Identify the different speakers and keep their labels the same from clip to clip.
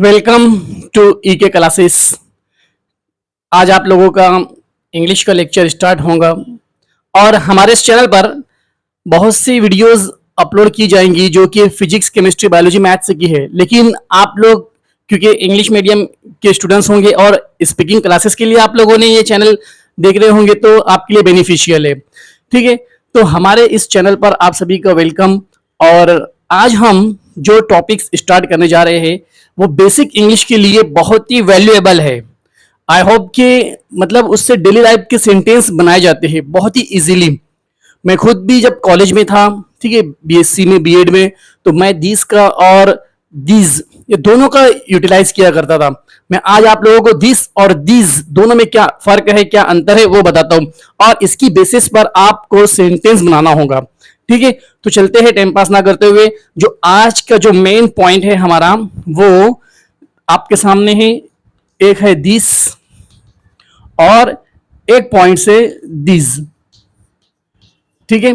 Speaker 1: Welcome to ईके classes. आज आप लोगों का इंग्लिश का लेक्चर स्टार्ट होगा और हमारे इस चैनल पर बहुत सी वीडियोस अपलोड की जाएंगी जो कि फिजिक्स, केमिस्ट्री, बायोलॉजी, मैथ्स की है। लेकिन आप लोग क्योंकि इंग्लिश मीडियम के स्टूडेंट्स होंगे और स्पीकिंग क्लासेस के लिए आप लोगों ने ये चैनल देख रहे होंगे तो आपके लिए बेनिफिशियल है। ठीक है, तो हमारे इस चैनल पर आप सभी का वेलकम। और आज हम जो टॉपिक्स स्टार्ट करने जा रहे हैं वो बेसिक इंग्लिश के लिए बहुत ही वैल्यूएबल है। आई होप कि मतलब उससे डेली लाइफ के सेंटेंस बनाए जाते हैं बहुत ही इजीली। मैं खुद भी जब कॉलेज में था, ठीक है, बीएससी में, बीएड में, तो मैं दिस का और दीज ये दोनों का यूटिलाइज किया करता था। मैं आज आप लोगों को दिस और दीज दोनों में क्या फर्क है, क्या अंतर है वो बताता हूं और इसकी बेसिस पर आपको सेंटेंस बनाना होगा। ठीक है, तो चलते हैं टाइम पास ना करते हुए। जो आज का जो मेन पॉइंट है हमारा वो आपके सामने है। एक है दिस और एक पॉइंट से दिस। ठीक है,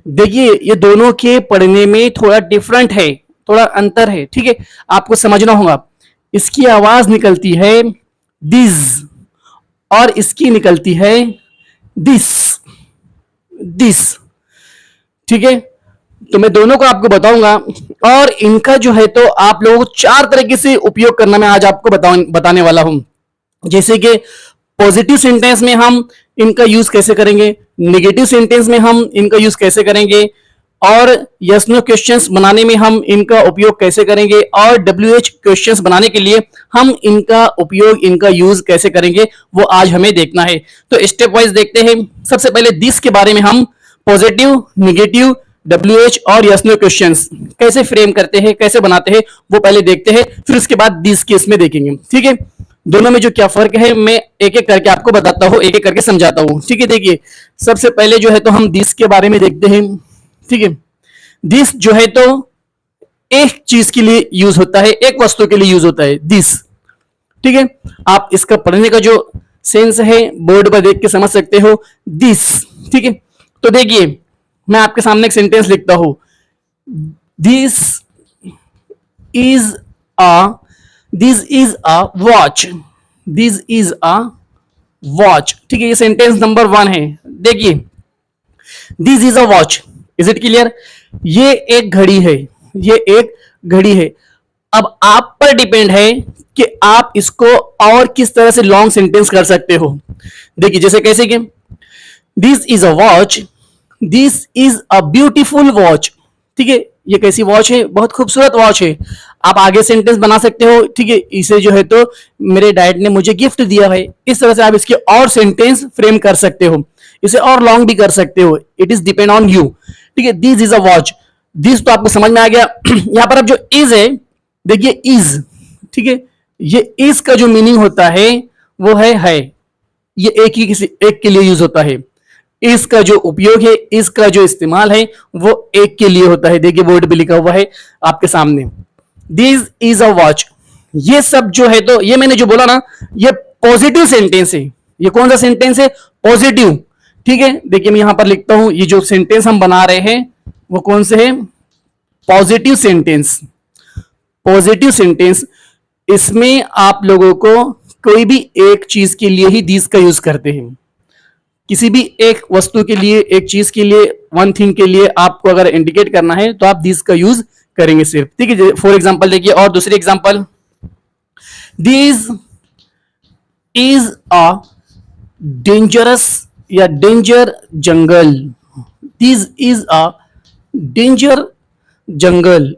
Speaker 1: देखिए ये दोनों के पढ़ने में थोड़ा डिफरेंट है, थोड़ा अंतर है। ठीक है, आपको समझना होगा। इसकी आवाज निकलती है दिस और इसकी निकलती है दिस दिस। ठीक है, तो मैं दोनों को आपको बताऊंगा और इनका जो है तो आप लोगों को 4 तरीके से उपयोग करना मैं आज आपको बताने वाला हूं। जैसे कि पॉजिटिव सेंटेंस में हम इनका यूज कैसे करेंगे, नेगेटिव सेंटेंस में हम इनका यूज कैसे करेंगे, और यस नो क्वेश्चंस बनाने में हम इनका उपयोग कैसे करेंगे, और डब्ल्यूएच क्वेश्चंस बनाने के लिए हम इनका उपयोग, इनका यूज कैसे करेंगे, वो आज हमें देखना है। तो स्टेप वाइज देखते हैं। सबसे पहले दिस के बारे में हम पॉजिटिव, नेगेटिव, डब्ल्यूएच और यस नो क्वेश्चंस कैसे फ्रेम करते हैं, कैसे बनाते हैं वो पहले देखते हैं, फिर उसके बाद दिस केस में देखेंगे। ठीक है, दोनों में जो क्या फर्क है मैं एक एक करके आपको बताता हूं, एक एक करके समझाता हूं। ठीक है, देखिए सबसे पहले जो है तो हम दिस के बारे में देखते हैं। ठीक है, दिस जो है तो एक चीज के लिए यूज होता है, एक वस्तु के लिए यूज होता है दिस। ठीक है, आप इसका पढ़ने का जो सेंस है बोर्ड पर देख के समझ सकते हो दिस। ठीक है, तो देखिए मैं आपके सामने एक सेंटेंस लिखता हूं, this is a this is a watch, this is a watch. ठीक है, ये सेंटेंस नंबर 1 है। देखिए this is a watch, is it clear? ये एक घड़ी है, ये एक घड़ी है। अब आप पर डिपेंड है कि आप इसको और किस तरह से लॉन्ग सेंटेंस कर सकते हो। देखिए जैसे कैसे कि this is a watch, this is a beautiful watch. ठीक है, ये कैसी वॉच है? बहुत खूबसूरत वॉच है। आप आगे सेंटेंस बना सकते हो। ठीक है, इसे जो है तो मेरे डैड ने मुझे गिफ्ट दिया है, इस तरह से आप इसके और सेंटेंस फ्रेम कर सकते हो, इसे और लॉन्ग भी कर सकते हो। It is depend on you. ठीक है, this is a watch, this तो आपको समझ में आ गया। यहां पर अब जो इज है, देखिए इज, ठीक है, ये इज का जो मीनिंग होता है वो है। ये एक ही किसी एक के लिए यूज होता है। इसका जो उपयोग है, इसका जो इस्तेमाल है वो एक के लिए होता है। देखिए बोर्ड पे लिखा हुआ है आपके सामने, दिस इज अ वॉच। ये सब जो है तो ये मैंने जो बोला ना, ये पॉजिटिव सेंटेंस है। ये कौन सा सेंटेंस है? पॉजिटिव। ठीक है, देखिए मैं यहां पर लिखता हूं, ये जो सेंटेंस हम बना रहे हैं वो कौन से है? Positive sentence. पॉजिटिव सेंटेंस, इसमें आप लोगों को कोई भी एक चीज के लिए ही दिस का यूज करते हैं। किसी भी एक वस्तु के लिए, एक चीज के लिए, वन थिंग के लिए आपको अगर इंडिकेट करना है तो आप दिस का यूज करेंगे सिर्फ। ठीक है, फॉर एग्जांपल देखिए और दूसरे example, this is a dangerous या danger jungle, this is a danger jungle.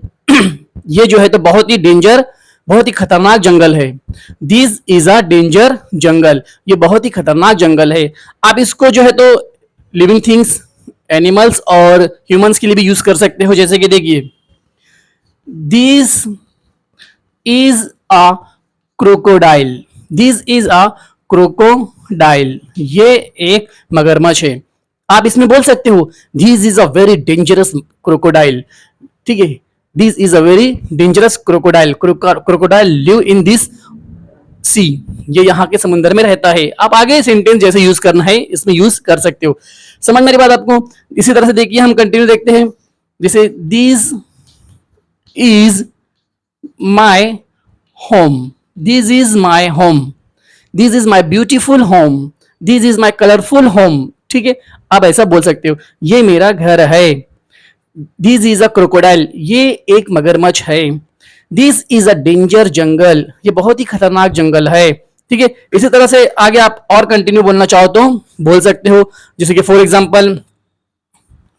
Speaker 1: ये जो है तो बहुत ही डेंजर, बहुत ही खतरनाक जंगल है। This is a danger jungle, ये बहुत ही खतरनाक जंगल है। आप इसको जो है तो लिविंग थिंग्स, एनिमल्स और ह्यूमंस के लिए भी यूज कर सकते हो। जैसे कि देखिए this is a crocodile, this is a crocodile, ये एक मगरमच्छ है। आप इसमें बोल सकते हो this is a very dangerous crocodile. ठीक है, this is a very dangerous crocodile, crocodile live in this sea, ये यहाँ के समुद्र में रहता है। आप आगे सेंटेंस जैसे यूज करना है इसमें यूज कर सकते हो। समझ मेरी बात आपको? इसी तरह से देखिए हम कंटिन्यू देखते हैं, जैसे this is my home, this is my home, this is my beautiful home, this is my colorful home. ठीक है, आप ऐसा बोल सकते हो, ये मेरा घर है. दिस इज अ क्रोकोडाइल, ये एक मगरमच्छ है. This is a danger jungle, ये बहुत ही खतरनाक जंगल है. ठीक है, इसी तरह से आगे आप और कंटिन्यू बोलना चाहो तो बोल सकते हो, जैसे कि for example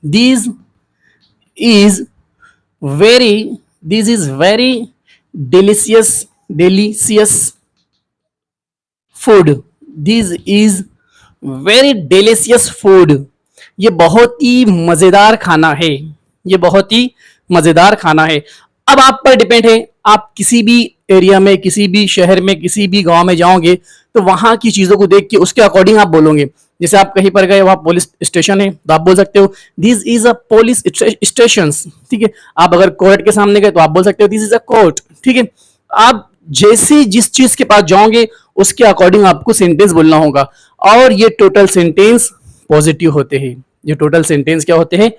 Speaker 1: this is very, this is very delicious food, this is very delicious food, ये बहुत ही मजेदार खाना है, ये बहुत ही मजेदार खाना है. अब आप पर डिपेंड है, आप किसी भी एरिया में, किसी भी शहर में, किसी भी गांव में जाओगे तो वहां की चीजों को देख के उसके अकॉर्डिंग आप बोलोगे. जैसे आप कहीं पर गए, वहां पुलिस स्टेशन है, तो आप बोल सकते हो this is a police station. ठीक है, आप अगर कोर्ट के सामने गए तो आप बोल सकते हो दिस इज अ कोर्ट. ठीक है, आप जैसे जिस चीज के पास जाओगे उसके अकॉर्डिंग आपको सेंटेंस बोलना होगा. और ये टोटल सेंटेंस पॉजिटिव होते हैं. ये टोटल सेंटेंस क्या होते हैं?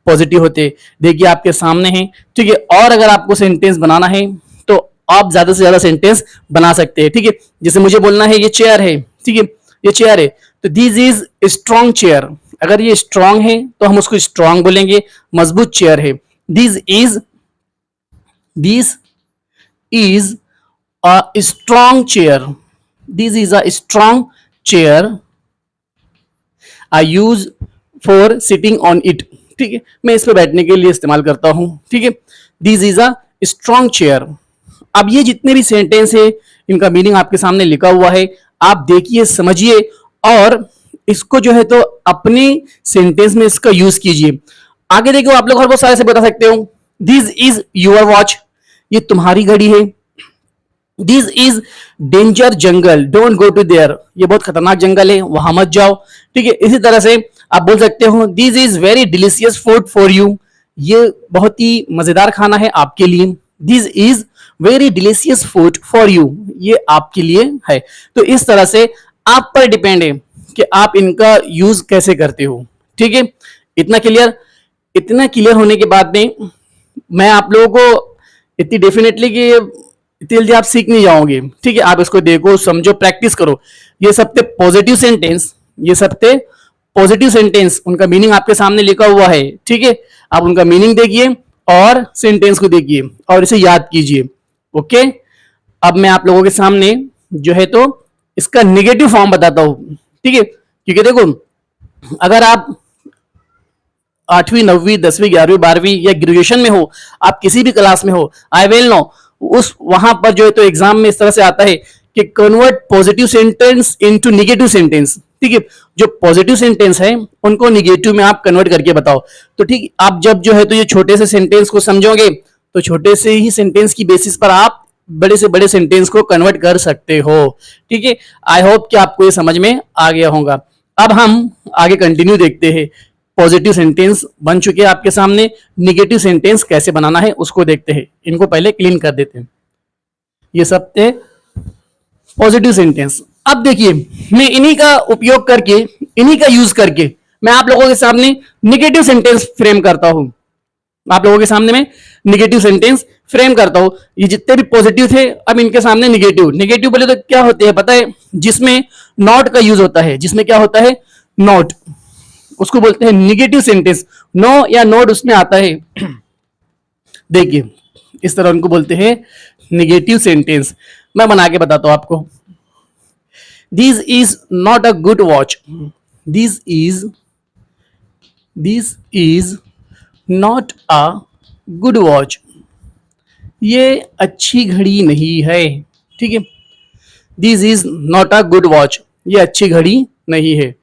Speaker 1: पॉजिटिव होते हैं. देखिए आपके सामने है. ठीक है, और अगर आपको सेंटेंस बनाना है तो आप ज्यादा से ज्यादा सेंटेंस बना सकते हैं. ठीक है, जैसे मुझे बोलना है ये चेयर है. ठीक है, ये चेयर है, तो दिस इज स्ट्रॉन्ग चेयर. अगर ये स्ट्रॉन्ग है तो हम उसको स्ट्रॉन्ग बोलेंगे, मजबूत चेयर है. This is a strong chair, this is a strong chair I use for sitting on it. ठीक है, मैं इस पर बैठने के लिए इस्तेमाल करता हूं. ठीक है, this is a strong chair. अब ये जितने भी सेंटेंस है इनका मीनिंग आपके सामने लिखा हुआ है, आप देखिए, समझिए और इसको जो है तो अपने सेंटेंस में इसका यूज कीजिए. आगे देखो, आप लोग और बहुत सारे से बता सकते हो, दिस इज योर वॉच, ये तुम्हारी घड़ी है. This is danger jungle, don't go to there, ये बहुत खतरनाक जंगल है, वहां मत जाओ. ठीक है, इसी तरह से आप बोल सकते हो this is very delicious food for you, ये बहुत ही मजेदार खाना है आपके लिए. This is very delicious food for you, ये आपके लिए है. तो इस तरह से आप पर डिपेंड है कि आप इनका यूज कैसे करते हो. ठीक है, इतना क्लियर. इतना क्लियर होने के बाद में मैं आप लोगों को इतनी डेफिनेटली कि इतनी जल्दी आप सीख नहीं जाओगे. ठीक है, आप इसको देखो, समझो, प्रैक्टिस करो. ये सब थे पॉजिटिव सेंटेंस, ये सब थे पॉजिटिव सेंटेंस, उनका मीनिंग आपके सामने लिखा हुआ है. ठीक है, आप उनका मीनिंग देखिए और सेंटेंस को देखिए और इसे याद कीजिए. ओके, अब मैं आप लोगों के सामने जो है तो इसका निगेटिव फॉर्म बताता हूं. ठीक है, क्योंकि देखो, अगर आप 8वीं 9वीं 10वीं 11वीं 12वीं या ग्रेजुएशन में हो, आप किसी भी क्लास में हो, आई विल नो, उस वहां पर जो है तो एग्जाम में इस तरह से आता है कि convert positive sentence into negative sentence. ठीक है, जो पॉजिटिव सेंटेंस है उनको निगेटिव में आप कन्वर्ट करके बताओ. तो ठीक, आप जब जो है तो ये छोटे से सेंटेंस को समझोगे तो छोटे से ही सेंटेंस की बेसिस पर आप बड़े से बड़े सेंटेंस को कन्वर्ट कर सकते हो. ठीक है, आई होप कि आपको ये समझ में आ गया होगा. अब हम आगे कंटिन्यू देखते हैं. पॉजिटिव सेंटेंस बन चुके हैं आपके सामने, निगेटिव सेंटेंस कैसे बनाना है उसको देखते हैं. इनको पहले क्लीन कर देते हैं. ये सब थे पॉजिटिव सेंटेंस. अब देखिए, मैं इन्हीं का उपयोग करके, इन्हीं का यूज करके मैं आप लोगों के सामने निगेटिव सेंटेंस फ्रेम करता हूं. आप लोगों के सामने मैं निगेटिव सेंटेंस फ्रेम करता हूं. ये जितने भी पॉजिटिव थे, अब इनके सामने निगेटिव. निगेटिव बोले तो क्या होते हैं पता है? जिसमें नॉट का यूज होता है, जिसमें क्या होता है? नॉट, उसको बोलते हैं निगेटिव सेंटेंस. नो या नोट उसमें आता है. देखिए, इस तरह उनको बोलते हैं निगेटिव सेंटेंस. मैं बना के बताता हूं आपको. This is not a good watch, this is not a good watch, ये अच्छी घड़ी नहीं है. ठीक है, this is not a good watch, ये अच्छी घड़ी नहीं है.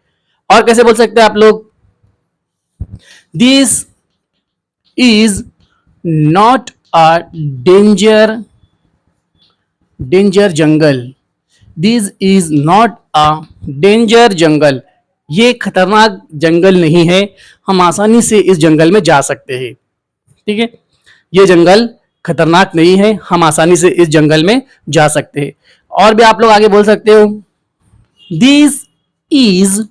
Speaker 1: और कैसे बोल सकते हैं आप लोग? This is not a danger jungle, this is not a danger jungle, ये खतरनाक जंगल नहीं है, हम आसानी से इस जंगल में जा सकते हैं. ठीक है, ये जंगल खतरनाक नहीं है, हम आसानी से इस जंगल में जा सकते हैं. और भी आप लोग आगे बोल सकते हो, this is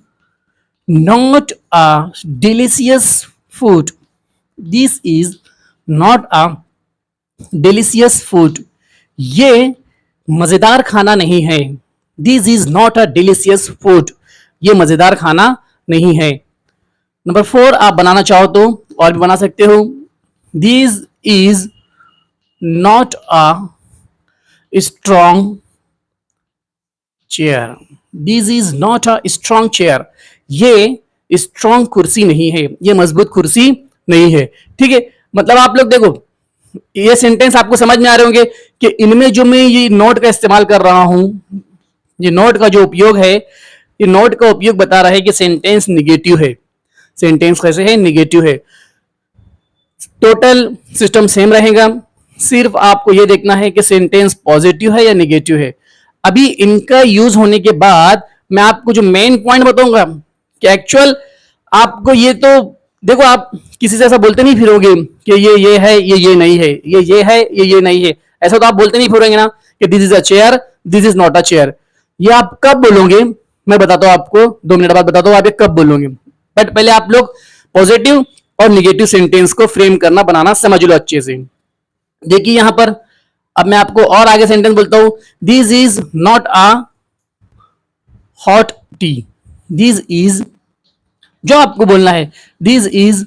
Speaker 1: not a delicious food, this is not a delicious food, ये मजेदार खाना नहीं है। This is not a delicious food, ये मजेदार खाना नहीं है। नंबर 4 आप बनाना चाहो तो और भी बना सकते हो। This is not a strong chair, this is not a strong chair, ये स्ट्रॉन्ग कुर्सी नहीं है, ये मजबूत कुर्सी नहीं है। ठीक है, मतलब आप लोग देखो ये सेंटेंस आपको समझ में आ रहे होंगे कि इनमें जो मैं ये नोट का इस्तेमाल कर रहा हूं, ये नोट का जो उपयोग है, ये नोट का उपयोग बता रहा है कि सेंटेंस निगेटिव है। सेंटेंस कैसे है? निगेटिव है। टोटल सिस्टम सेम रहेगा, सिर्फ आपको यह देखना है कि सेंटेंस पॉजिटिव है या निगेटिव है। अभी इनका यूज होने के बाद मैं आपको जो मेन पॉइंट बताऊंगा कि एक्चुअल आपको ये तो देखो, आप किसी से ऐसा बोलते नहीं फिरोगे कि ये है, ये नहीं है, ये है, ये नहीं है, ऐसा तो आप बोलते नहीं फिरेंगे ना कि this is a chair, this is not a chair. ये आप कब बोलोगे? मैं बताता हूं आपको, 2 मिनट बाद बताता हूं आप ये कब बोलोगे। बट पहले आप लोग पॉजिटिव और निगेटिव सेंटेंस को फ्रेम करना, बनाना समझ लो अच्छे से। देखिए यहां पर अब मैं आपको और आगे सेंटेंस बोलता हूं, this is not a hot T, this is, जो आपको बोलना है, this is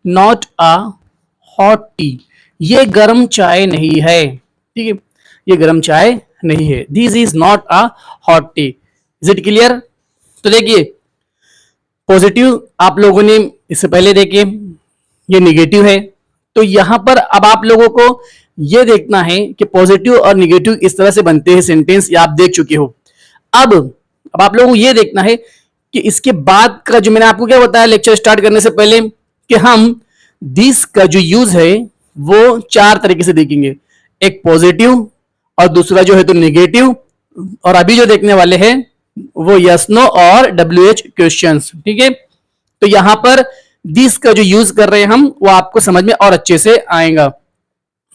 Speaker 1: not a hot T, ये गर्म चाय नहीं है। ठीक है, ये गर्म चाय नहीं है, this is not a hot T. Is it clear? तो देखिए पॉजिटिव आप लोगों ने इससे पहले देखे, ये निगेटिव है। तो यहां पर अब आप लोगों को यह देखना है कि पॉजिटिव और निगेटिव इस तरह से बनते हैं सेंटेंस, ये आप देख चुके हो। अब आप लोगों को यह देखना है कि इसके बाद का जो मैंने आपको क्या बताया लेक्चर स्टार्ट करने से पहले, कि हम दिस का जो यूज है वो 4 तरीके से देखेंगे, एक पॉजिटिव और दूसरा जो है तो निगेटिव, और अभी जो देखने वाले हैं वो यस नो और WH क्वेश्चंस। ठीक है, तो यहां पर दिस का जो यूज कर रहे हैं हम वो आपको समझ में और अच्छे से आएगा।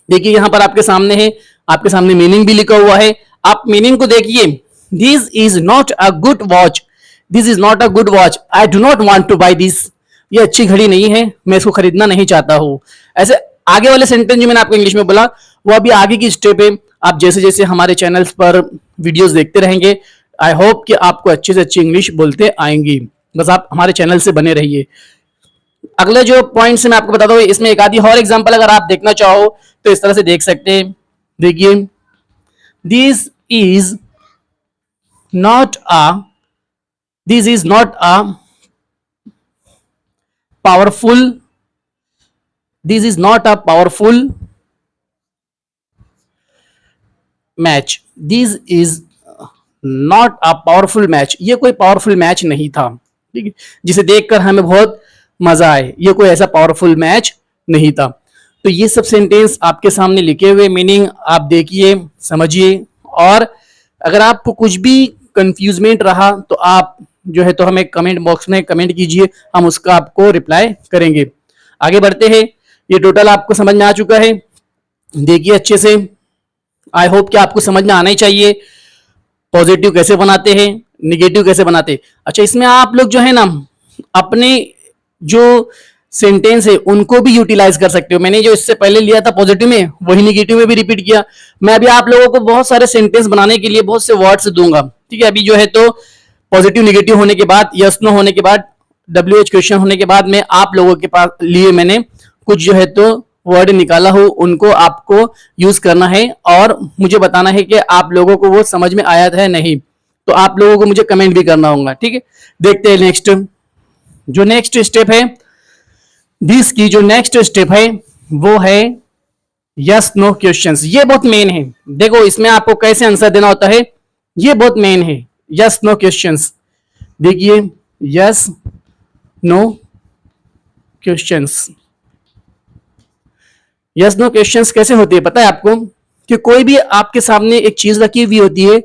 Speaker 1: देखिए यहां पर आपके सामने है, आपके सामने मीनिंग भी लिखा हुआ है, आप मीनिंग को देखिए। This is not a good watch, this is not a good watch, I do not want to buy this, ये अच्छी घड़ी नहीं है, मैं इसको खरीदना नहीं चाहता हूं। ऐसे आगे वाले सेंटेंस जो मैंने आपको इंग्लिश में बोला वो अभी आगे की स्टेप है। आप जैसे जैसे हमारे चैनल्स पर वीडियोस देखते रहेंगे, आई होप कि आपको अच्छे से अच्छी इंग्लिश बोलते आएंगी। बस आप हमारे चैनल से बने रहिए। अगले जो पॉइंट्स मैं आपको बताता हूँ, इसमें एक आधी और एग्जांपल अगर आप देखना चाहो तो इस तरह से देख सकते हैं। देखिए this is not a, this is not a powerful, this is not a powerful match, this is not a powerful match, ये कोई पावरफुल मैच नहीं था। ठीक है, जिसे देखकर हमें बहुत मजा आए, ये कोई ऐसा पावरफुल मैच नहीं था। तो ये सब सेंटेंस आपके सामने लिखे हुए, मीनिंग आप देखिए, समझिए, और अगर आपको कुछ भी कंफ्यूजमेंट रहा तो आप जो है तो हमें कमेंट बॉक्स में कमेंट कीजिए, हम उसका आपको रिप्लाई करेंगे। आगे बढ़ते हैं, ये टोटल आपको समझ में आ चुका है, देखिए अच्छे से। आई होप कि आपको समझ में आना ही चाहिए पॉजिटिव कैसे बनाते हैं, निगेटिव कैसे बनाते हैं। अच्छा, इसमें आप लोग जो है ना अपने जो सेंटेंस है उनको भी यूटिलाइज कर सकते हो। मैंने जो इससे पहले लिया था पॉजिटिव में वही निगेटिव में भी रिपीट किया। मैं अभी आप लोगों को बहुत सारे सेंटेंस बनाने के लिए बहुत से वर्ड्स दूंगा। ठीक है, अभी जो है तो पॉजिटिव निगेटिव होने के बाद, यस नो होने के बाद, WH क्वेश्चन होने के बाद में आप लोगों के पास लिए मैंने कुछ जो है तो वर्ड निकाला हो, उनको आपको यूज करना है और मुझे बताना है कि आप लोगों को वो समझ में आया है नहीं। तो आप लोगों को मुझे कमेंट भी करना होगा। ठीक है, देखते हैं नेक्स्ट, जो नेक्स्ट स्टेप है दिस की, जो नेक्स्ट स्टेप है वो है यस नो क्वेश्चंस। ये बहुत मेन है, देखो इसमें आपको कैसे आंसर देना होता है, ये बहुत मेन है। यस नो क्वेश्चंस, देखिए yes no questions. Yes no questions कैसे होते हैं पता है आपको? कि कोई भी आपके सामने एक चीज रखी हुई होती है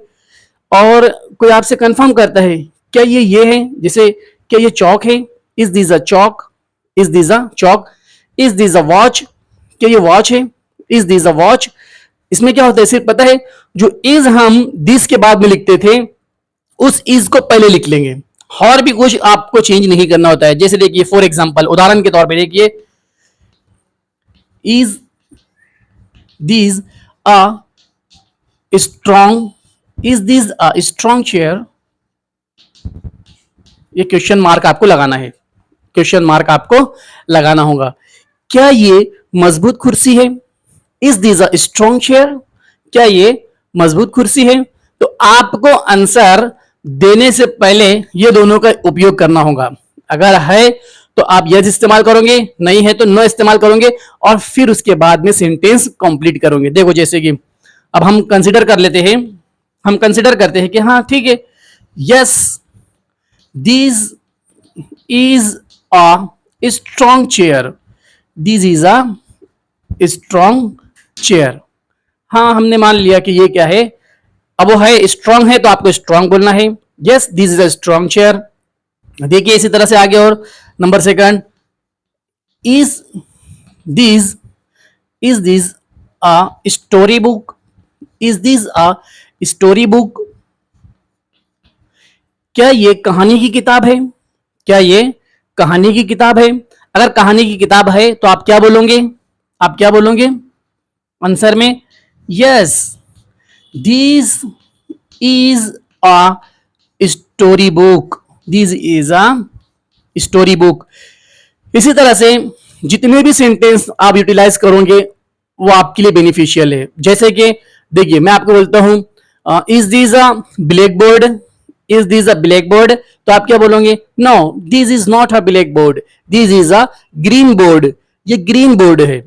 Speaker 1: और कोई आपसे कंफर्म करता है क्या ये है, जैसे क्या ये चौक है, is this a Chowk, is this a Chowk, is this a watch, क्या ये वॉच है, इज दिस अ वॉच। इसमें क्या होता है सिर्फ पता है, जो इज हम दिस के बाद में लिखते थे उस इज को पहले लिख लेंगे, और भी कुछ आपको चेंज नहीं करना होता है। जैसे देखिए फॉर एग्जांपल, उदाहरण के तौर पे देखिए, is this a strong, is this a strong chair, ये क्वेश्चन मार्क आपको लगाना है, क्वेश्चन मार्क आपको लगाना होगा। क्या ये मजबूत कुर्सी है, is this a strong chair, क्या ये मजबूत कुर्सी है। तो आपको आंसर देने से पहले ये दोनों का उपयोग करना होगा। अगर है तो आप यस इस्तेमाल करोगे, नहीं है तो नो इस्तेमाल करोगे, और फिर उसके बाद में सेंटेंस कंप्लीट करोगे। देखो जैसे कि अब हम कंसिडर कर लेते हैं, हम कंसिडर करते हैं कि हाँ ठीक है, yes this is a strong chair, this is a strong chair. हाँ हमने मान लिया कि ये क्या है, अब वो है स्ट्रॉन्ग है तो आपको स्ट्रॉन्ग बोलना है। Yes this is a strong chair. देखिए इसी तरह से आगे और number second, is this a story book, is this a story book, क्या ये कहानी की किताब है, क्या ये कहानी की किताब है। अगर कहानी की किताब है तो आप क्या बोलोगे, आप क्या बोलोगे आंसर में, yes this is a story book, this is a story book. इसी तरह से जितने भी सेंटेंस आप यूटिलाइज करोगे वो आपके लिए बेनिफिशियल है। जैसे कि देखिए मैं आपको बोलता हूं is this a black board, is this a black board, तो आप क्या बोलोगे, no this is not a black board, this is a green board, ये ग्रीन बोर्ड है,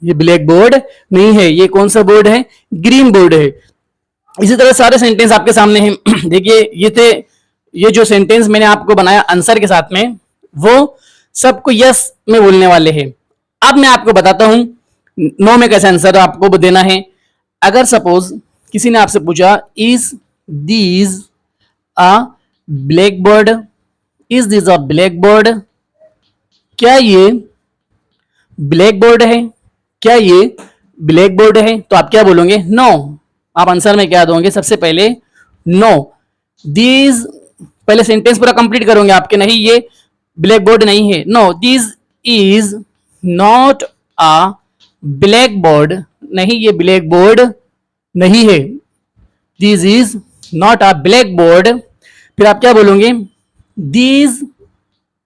Speaker 1: ये ब्लैक बोर्ड नहीं है, ये कौन सा बोर्ड है, ग्रीन बोर्ड है। इसी तरह सारे सेंटेंस आपके सामने हैं। देखिए ये थे, ये जो सेंटेंस मैंने आपको बनाया आंसर के साथ में, वो सबको यस में बोलने वाले हैं। अब मैं आपको बताता हूं नो में कैसे आंसर आपको देना है। अगर सपोज किसी ने आपसे पूछा is these a black board, is this a black board, क्या ये ब्लैक बोर्ड है, क्या ये ब्लैक बोर्ड है, तो आप क्या बोलोगे, नो। आप आंसर में क्या दोगे, सबसे पहले नो दीज, पहले सेंटेंस पूरा कंप्लीट करोगे आपके, नहीं ये ब्लैक बोर्ड नहीं है, no this is not a black board, नहीं ये ब्लैक बोर्ड नहीं है, this is not a black board. फिर आप क्या बोलोगे, this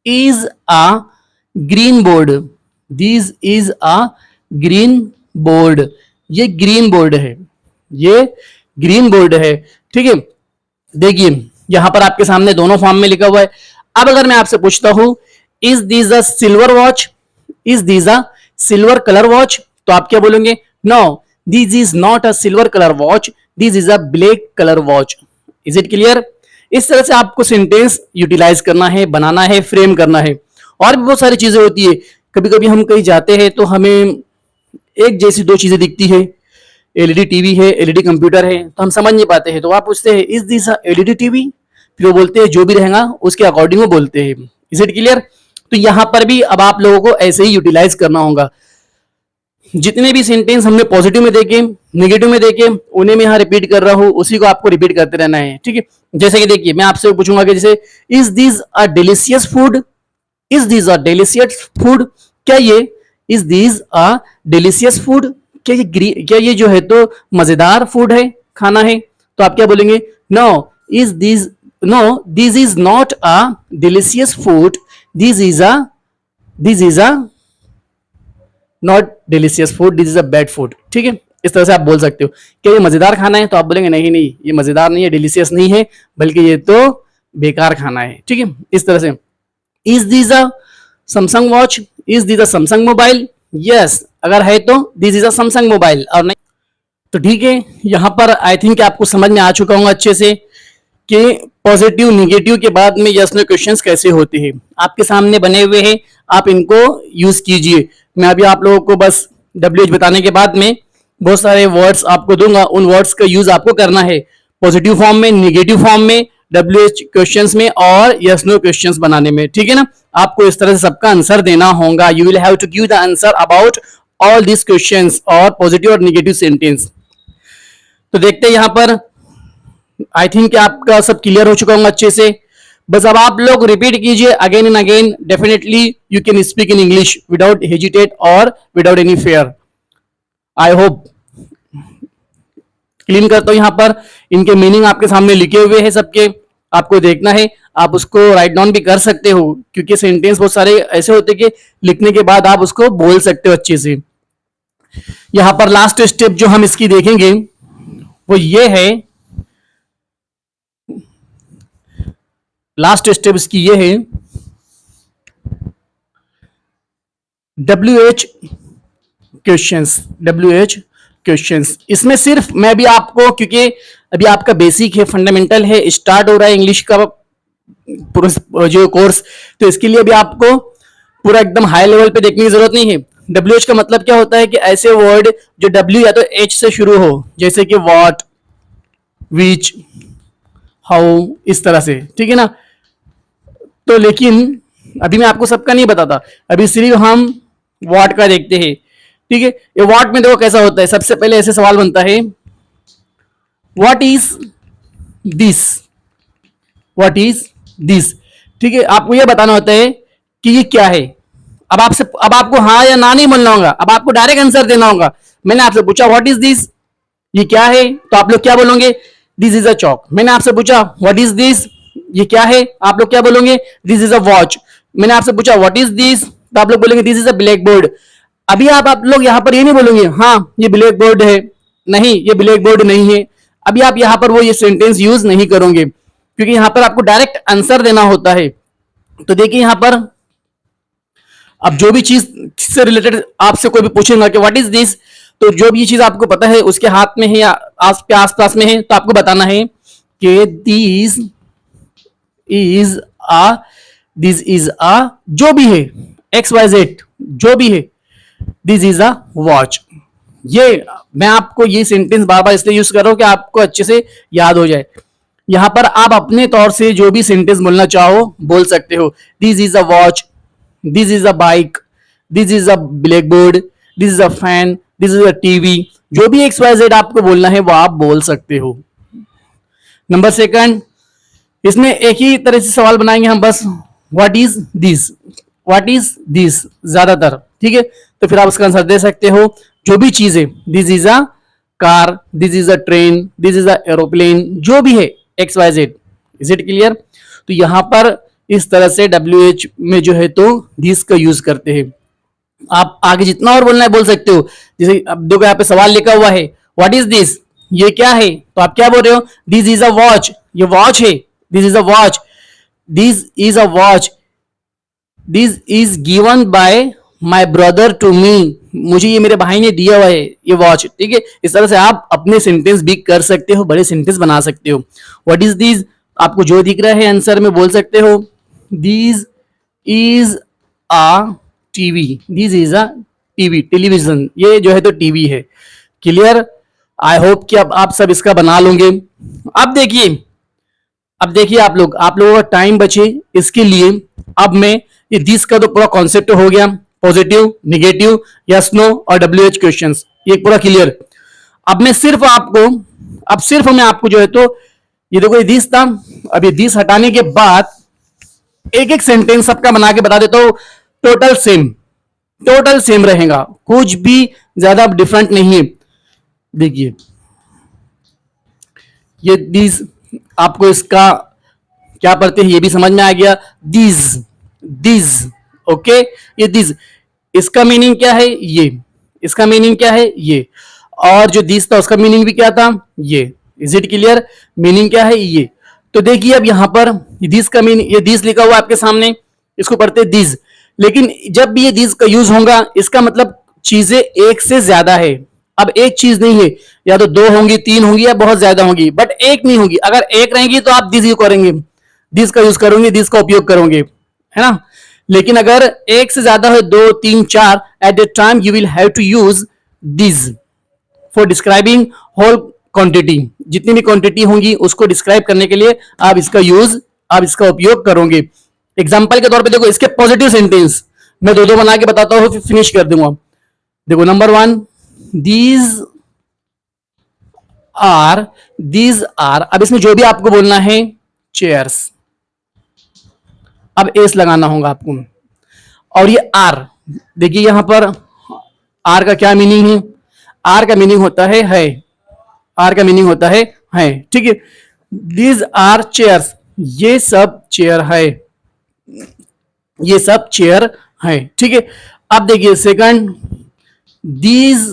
Speaker 1: is a green board, this is a green board, ये ग्रीन बोर्ड है, ये ग्रीन बोर्ड है। ठीक है, देखिए यहां पर आपके सामने दोनों फॉर्म में लिखा हुआ है। अब अगर मैं आपसे पूछता हूं is this a silver watch, is this a silver colour watch, तो आप क्या बोलेंगे, no this is not a silver colour watch, this is a black colour watch. Is it clear. इस तरह से आपको सेंटेंस यूटिलाइज करना है, बनाना है, फ्रेम करना है। और भी बहुत सारी चीजें होती है, कभी कभी हम कहीं जाते हैं तो हमें एक जैसी दो चीजें दिखती है, एलईडी टीवी है, एलईडी कंप्यूटर है, तो हम समझ नहीं पाते हैं, तो आप पूछते हैं इज दिस एलईडी टीवी, फिर वो बोलते हैं जो भी रहेगा उसके अकॉर्डिंग वो बोलते हैं। Is it clear. तो यहां पर भी अब आप लोगों को ऐसे ही यूटिलाइज करना होगा। जितने भी सेंटेंस हमने पॉजिटिव में देखे, नेगेटिव में देखे, उन्हें मैं यहाँ रिपीट कर रहा हूँ, उसी को आपको रिपीट करते रहना है। ठीक है, जैसे कि देखिए मैं आपसे पूछूंगा कि जैसे is this a delicious food, is this a delicious food, क्या ये is this a delicious food, क्या ये जो है तो मजेदार फूड है, खाना है, तो आप क्या बोलेंगे, no is this, no this is not a delicious food, this is a, this is a not delicious food, this is a bad food. ठीक है, इस तरह से आप बोल सकते हो। क्या ये मजेदार खाना है, तो आप बोलेंगे नहीं नहीं ये मजेदार नहीं है, डिलीशियस नहीं है, बल्कि ये तो बेकार खाना है। ठीक है, इस तरह से is this a Samsung watch, is this a Samsung mobile, yes अगर है तो this is a Samsung mobile, और नहीं तो ठीक है। यहां पर आई थिंक आपको समझ में आ चुका हूं अच्छे से कि पॉजिटिव निगेटिव के बाद में यस नो क्वेश्चंस कैसे होते हैं। आपके सामने बने हुए हैं, आप इनको यूज कीजिए। मैं अभी आप लोगों को बस WH बताने के बाद में बहुत सारे वर्ड्स आपको दूंगा, उन वर्ड्स का यूज आपको करना है पॉजिटिव फॉर्म में, निगेटिव फॉर्म में, WH क्वेश्चंस में और यस नो क्वेश्चंस बनाने में। ठीक है ना, आपको इस तरह से सबका आंसर देना होगा। You will have to give the answer about all this questions और पॉजिटिव और निगेटिव सेंटेंस। तो देखते हैं यहां पर, आई थिंक आपका सब क्लियर हो चुका होगा अच्छे से। बस अब आप लोग रिपीट कीजिए again and again, definitely you can speak in English without hesitate और without any fear. I hope clean करता हूं। यहां पर इनके मीनिंग आपके सामने लिखे हुए हैं सबके, आपको देखना है। आप उसको राइट डाउन भी कर सकते हो, क्योंकि सेंटेंस बहुत सारे ऐसे होते कि लिखने के बाद आप उसको बोल सकते हो अच्छे से। यहां पर लास्ट स्टेप जो हम इसकी देखेंगे वो ये है, लास्ट स्टेप इसकी ये है WH क्वेश्चंस। WH क्वेश्चंस, इसमें सिर्फ मैं भी आपको, क्योंकि अभी आपका बेसिक है, फंडामेंटल है, स्टार्ट हो रहा है इंग्लिश का जो कोर्स, तो इसके लिए भी आपको पूरा एकदम हाई लेवल पे देखने की जरूरत नहीं है। WH का मतलब क्या होता है कि ऐसे वर्ड जो W या तो H से शुरू हो, जैसे कि व्हाट, विच, हाउ, इस तरह से, ठीक है ना। तो लेकिन अभी मैं आपको सबका नहीं बताता, अभी सिर्फ हम व्हाट का देखते हैं, ठीक है। ये व्हाट में देखो कैसा होता है। सबसे पहले ऐसे सवाल बनता है, what is this, what is this, ठीक है। आपको यह बताना होता है कि ये क्या है। अब आपको हाँ या ना नहीं बोलना होगा, अब आपको डायरेक्ट आंसर देना होगा। मैंने आपसे पूछा व्हाट इज दिस, ये क्या है, तो आप लोग क्या बोलोगे, दिस इज अ चौक। मैंने आपसे पूछा व्हाट इज दिस, ये क्या है, आप लोग क्या बोलोगे, दिस इज अ वॉच। मैंने आपसे पूछा व्हाट इज दिस, तो आप लोग बोलेंगे this is a black board. अभी आप लोग यहां पर ये नहीं बोलेंगे हाँ ये ब्लैक बोर्ड है, नहीं ये ब्लैक बोर्ड नहीं है। अभी आप यहां पर वो ये सेंटेंस यूज नहीं करोगे, क्योंकि यहां पर आपको डायरेक्ट आंसर देना होता है। तो देखिए यहां पर अब जो भी चीज से रिलेटेड आपसे कोई भी पूछेगा कि व्हाट इज दिस, तो जो भी चीज आपको पता है उसके हाथ में है या आसपास में है, तो आपको बताना है कि दिस इज आ जो भी है, XYZ जो भी है, दिस इज अ वॉच। ये मैं आपको ये सेंटेंस बार बार इसलिए यूज कर रहा हूं कि आपको अच्छे से याद हो जाए। यहां पर आप अपने तौर से जो भी सेंटेंस बोलना चाहो बोल सकते हो। This is a watch, this is a bike, this is a black board, this is a fan, this is a TV, जो भी XYZ आपको बोलना है वो आप बोल सकते हो। नंबर सेकंड, इसमें एक ही तरह से सवाल बनाएंगे हम बस, what is this, what is this ज्यादातर, ठीक है। तो फिर आप उसका आंसर दे सकते हो जो भी चीज है, this is a car, this is a train, this is a aeroplane, जो भी है XYZ। Is it clear. तो यहां पर इस तरह से WH में जो है तो दिस का यूज करते हैं। आप आगे जितना और बोलना है बोल सकते हो। जैसे अब देखो यहाँ पे सवाल लिखा हुआ है व्हाट इज दिस, ये क्या है, तो आप क्या बोल रहे हो, दिस इज अ वॉच, ये वॉच है, this is a watch, this is a watch, this is given by my brother to me, मुझे ये मेरे भाई ने दिया हुआ है ये वॉच, ठीक है। इस तरह से आप अपने सेंटेंस भी कर सकते हो, बड़े सेंटेंस बना सकते हो। व्हाट इज दिस, आपको जो दिख रहा है आंसर में बोल सकते हो, this is a TV, this is a TV, television, ये जो है तो टीवी है। क्लियर। आई होप कि अब आप सब इसका बना लोगे। अब देखिए, अब देखिए आप लोगों का टाइम बचे इसके लिए। अब मैं ये दिस का तो पूरा कॉन्सेप्ट हो गया, पॉजिटिव, निगेटिव, यस नो और WH क्वेश्चंस, ये पूरा क्लियर। अब मैं सिर्फ आपको, अब सिर्फ मैं आपको जो है तो ये देखो ये दिस था, अब ये दिस हटाने के बाद एक एक सेंटेंस सबका बना के बता देता हूं। टोटल सेम, टोटल सेम रहेगा, कुछ भी ज्यादा डिफरेंट नहीं है। देखिए ये दिस, आपको इसका क्या पढ़ते हैं ये भी समझ में आ गया। दिस, दिस, ओके, ये दिस, इसका मीनिंग क्या है ये, इसका मीनिंग क्या है ये, और जो दिस था उसका मीनिंग भी क्या था ये। इज इट क्लियर, मीनिंग क्या है ये। तो देखिए अब यहां पर दिस का मीनिंग, ये दिस लिखा हुआ आपके सामने, इसको पढ़ते दिस, लेकिन जब भी ये दिस का यूज होगा इसका मतलब चीजें एक से ज्यादा है। अब एक चीज नहीं है, या तो दो होंगी, तीन होंगी, या बहुत ज्यादा होंगी, बट एक नहीं होगी। अगर एक रहेंगी तो आप दिस यूज करेंगे, दिस का यूज करोगे, दिस का उपयोग करोगे, है ना। लेकिन अगर एक से ज्यादा है, दो, तीन, चार, at the time you will have to use this for describing whole quantity. जितनी भी क्वांटिटी होंगी उसको डिस्क्राइब करने के लिए आप इसका यूज, आप इसका उपयोग करोगे। एग्जाम्पल के तौर पे देखो, इसके पॉजिटिव सेंटेंस मैं दो दो बना के बताता हूं, फिर फिनिश कर दूंगा। देखो number one, these are, these are, अब इसमें जो भी आपको बोलना है चेयर्स, अब एस लगाना होगा आपको। और ये आर, देखिए यहां पर आर का क्या मीनिंग है, आर का मीनिंग होता है आर का मीनिंग होता है ठीक है। दीज आर चेयर्स, ये सब चेयर है, ये सब चेयर है, ठीक है। अब देखिए सेकंड, दीज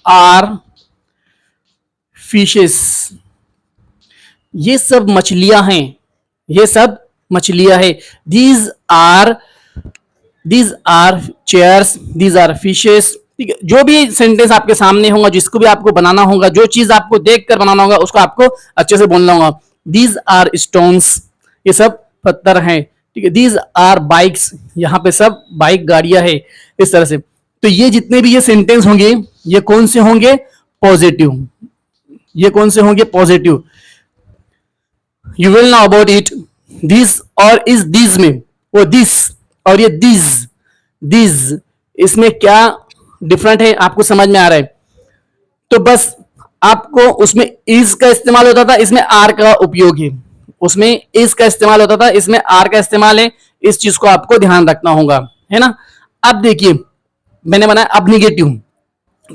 Speaker 1: आर फिशेस, ये सब मछलियां हैं, ये सब मछलियां हैं। These are chairs, these are fishes, ठीक है। जो भी सेंटेंस आपके सामने होगा, जिसको भी आपको बनाना होगा, जो चीज आपको देखकर बनाना होगा, उसको आपको अच्छे से बोलना होगा। दीज आर स्टोन्स, ये सब पत्थर हैं, ठीक है। दीज आर बाइक्स, यहाँ पे सब बाइक गाड़ियां है, इस तरह से। तो ये जितने भी ये सेंटेंस होंगे, ये कौन से होंगे? पॉजिटिव। ये कौन से होंगे? Positive. You will know about it. This और इस दिस में, वो दिस और ये दिस इसमें क्या डिफरेंट है आपको समझ में आ रहा है? तो बस आपको उसमें इज का इस्तेमाल होता था, इसमें आर का उपयोग है। उसमें इज का इस्तेमाल होता था, इसमें आर का इस्तेमाल है। इस चीज को आपको ध्यान रखना होगा, है ना। अब देखिए मैंने बनाया अब निगेटिव।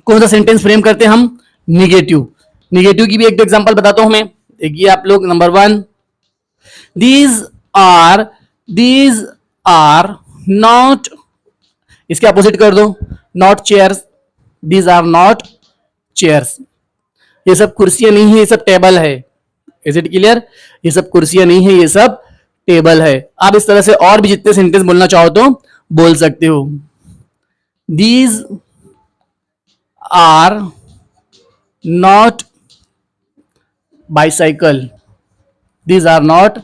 Speaker 1: कौन सा सेंटेंस फ्रेम करते हैं हम? निगेटिव। निगेटिव की भी एक एग्जांपल बताता हूं मैं। देखिए आप लोग, नंबर 1, दीज आर नॉट, इसके अपोजिट कर दो, not chairs. These are not chairs, ये सब कुर्सियां नहीं है, ये सब टेबल है। Is it clear? ये सब कुर्सियां नहीं है, ये सब टेबल है। आप इस तरह से और भी जितने सेंटेंस बोलना चाहो तो बोल सकते हो। These are not bicycle, these are not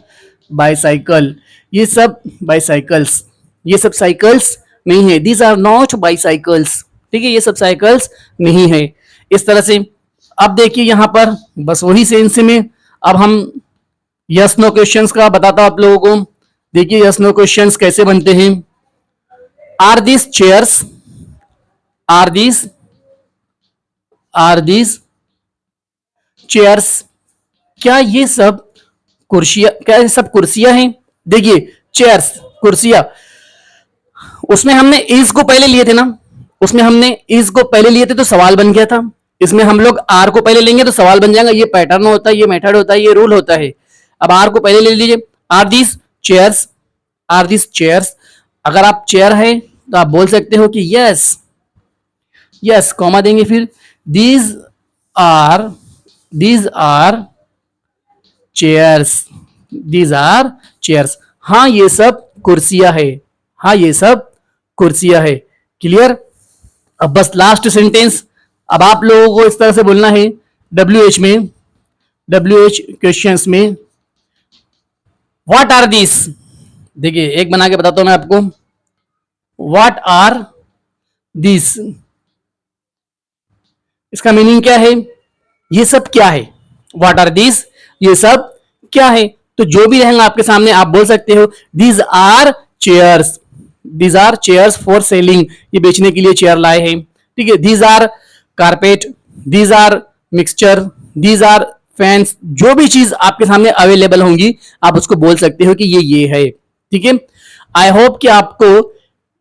Speaker 1: bicycle, ये सब बाइसाइकल्स, ये सब साइकिल्स नहीं है। दीज आर नॉट बाइसाइकल्स, ठीक है, ये सब साइकिल्स नहीं है। इस तरह से अब देखिए यहां पर बस वही सेंस में अब हम यस नो क्वेश्चंस का बताता हूं आप लोगों को। देखिए यस नो क्वेश्चंस कैसे बनते हैं। Are this chairs, are this chairs, क्या ये सब कुर्सियां, क्या ये सब कुर्सियां हैं? देखिए चेयर्स, कुर्सियां, उसमें हमने इज को पहले लिए थे ना, उसमें हमने इज को पहले लिए थे तो सवाल बन गया था। इसमें हम लोग आर को पहले लेंगे तो सवाल बन जाएगा। ये पैटर्न होता है, ये मेथड होता है, ये रूल होता है। अब आर को पहले ले लीजिए, are this chairs, are this chairs. अगर आप चेयर है तो आप बोल सकते हो कि यस, यस कॉमा देंगे, फिर these are chairs, these are chairs, हाँ ये सब कुर्सियां है, हाँ ये सब कुर्सियां है। क्लियर? अब बस लास्ट सेंटेंस, अब आप लोगों को इस तरह से बोलना है WH में, WH क्वेश्चंस में, व्हाट आर दिस। देखिए एक बना के बताता हूं मैं आपको, व्हाट आर दिस, इसका मीनिंग क्या है? ये सब क्या है? व्हाट आर दिस, ये सब क्या है? तो जो भी रहेगा आपके सामने आप बोल सकते हो these are chairs, these are chairs for selling, ये बेचने के लिए चेयर लाए हैं, ठीक है। These are carpet, these are mixture, these are fans, जो भी चीज आपके सामने अवेलेबल होंगी आप उसको बोल सकते हो कि ये है, ठीक है। आई होप कि आपको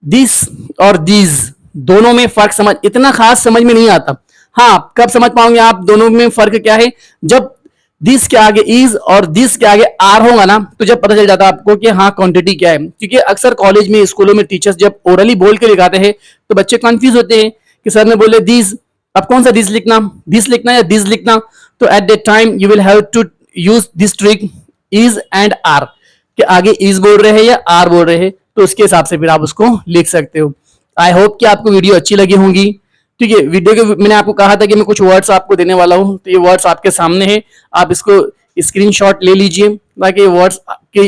Speaker 1: दिस और दीज दोनों में फर्क समझ, इतना खास समझ में नहीं आता। हाँ कब समझ पाओगे आप दोनों में फर्क क्या है? जब दिस के आगे इज और दिस के आगे आर होगा ना, तो जब पता चल जाता है आपको कि हाँ क्वांटिटी क्या है। क्योंकि अक्सर कॉलेज में, स्कूलों में टीचर्स जब ओरली बोल के लिखाते हैं तो बच्चे कंफ्यूज होते हैं कि सर ने बोले दिस, अब कौन सा दिस लिखना, दिस लिखना या दिस लिखना। तो at that time you will have to use this trick, is and are, कि आगे इज बोल रहे हैं या आर बोल रहे हैं, तो उसके हिसाब से फिर आप उसको लिख सकते हो। आई होप कि आपको वीडियो अच्छी लगी होंगी, ठीक है। वीडियो के मैंने आपको कहा था कि मैं कुछ वर्ड्स आपको देने वाला हूं, तो ये वर्ड्स आपके सामने है, आप इसको स्क्रीनशॉट ले लीजिए ताकि ये वर्ड्स के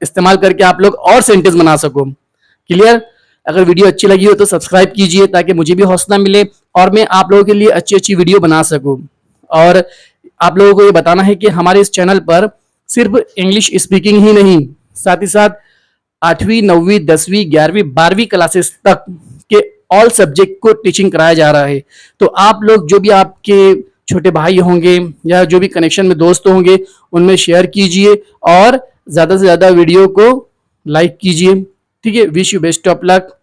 Speaker 1: इस्तेमाल करके आप लोग और सेंटेंस बना सको। क्लियर? अगर वीडियो अच्छी लगी हो तो सब्सक्राइब कीजिए ताकि मुझे भी हौसला मिले और मैं आप लोगों के लिए अच्छी अच्छी वीडियो बना सकूं। और आप लोगों को ये बताना है कि हमारे इस चैनल पर सिर्फ इंग्लिश स्पीकिंग ही नहीं, साथ ही साथ 8वीं 9वीं 10वीं 11वीं 12वीं क्लासेस तक के ऑल सब्जेक्ट को टीचिंग कराया जा रहा है। तो आप लोग जो भी आपके छोटे भाई होंगे या जो भी कनेक्शन में दोस्त होंगे उनमें शेयर कीजिए और ज्यादा से ज्यादा वीडियो को लाइक कीजिए, ठीक है। Wish you best of luck.